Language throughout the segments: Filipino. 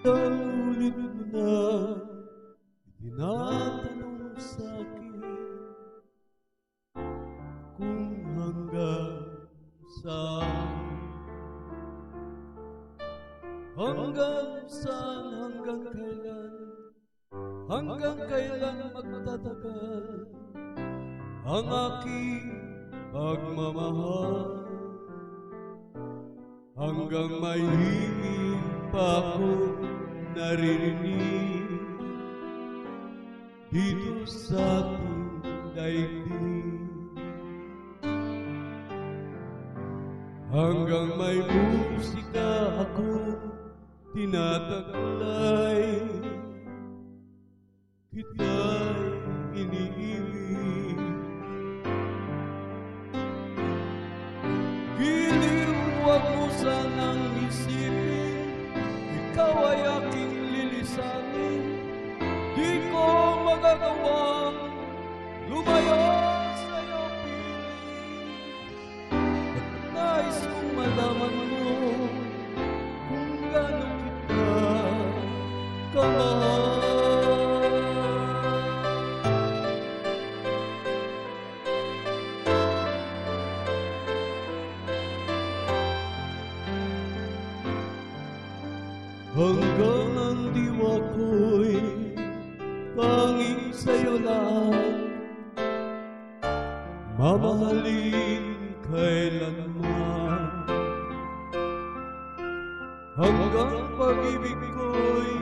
Ulit mo na itinatanong sa'kin kung hanggang saan, hanggang kailan magtatagal ang aking pagmamahal, hanggang may hingin pa akong naririnig dito sa ating daigdig, hanggang may musika akong tinataglay, kita'y iniibig. Giliw, huwag mo sanang isipin, ikaw ay aking lilisanin. Di ko magagawang lumayo sa'yo piling. At nais kong malaman mo kung gaano kita kamahal. Hanggang ang diwa ko'y tanging sa'yo lang, mamahalin kailanman. Hanggang pag-ibig ko'y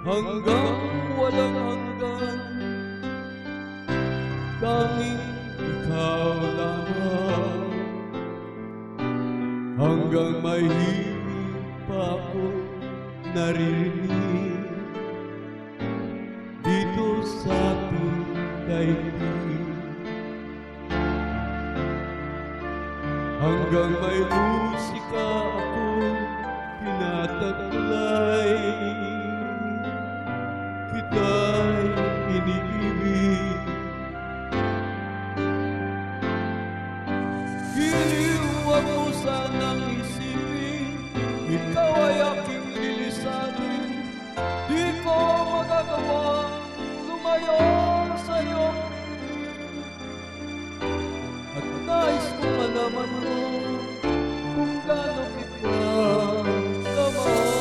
hanggang walang hanggan, tanging ikaw lamang. Hanggang may himig pa ako naririnig dito sa ating daigdig, hanggang may musika akong tinataglay, kita'y iniibig. Giliw, huwag mo sanang isipin, ikaw ay aking lilisanin. Di ko magagawang lumayo sa'yo piling. At nais kong malaman mo kung gaano kita kamahal.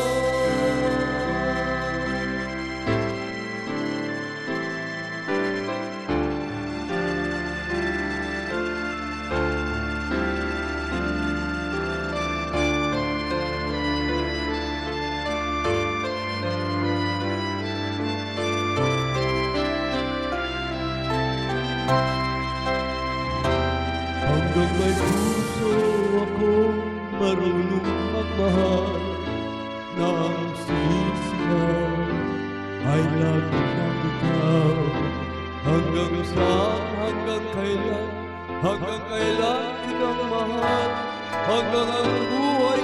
Hanggang may puso akong marunong magmahal, na ang sisigaw ay lagi ng ikaw. Hanggang saan, hanggang kailan kitang mahal, hanggang ang buhay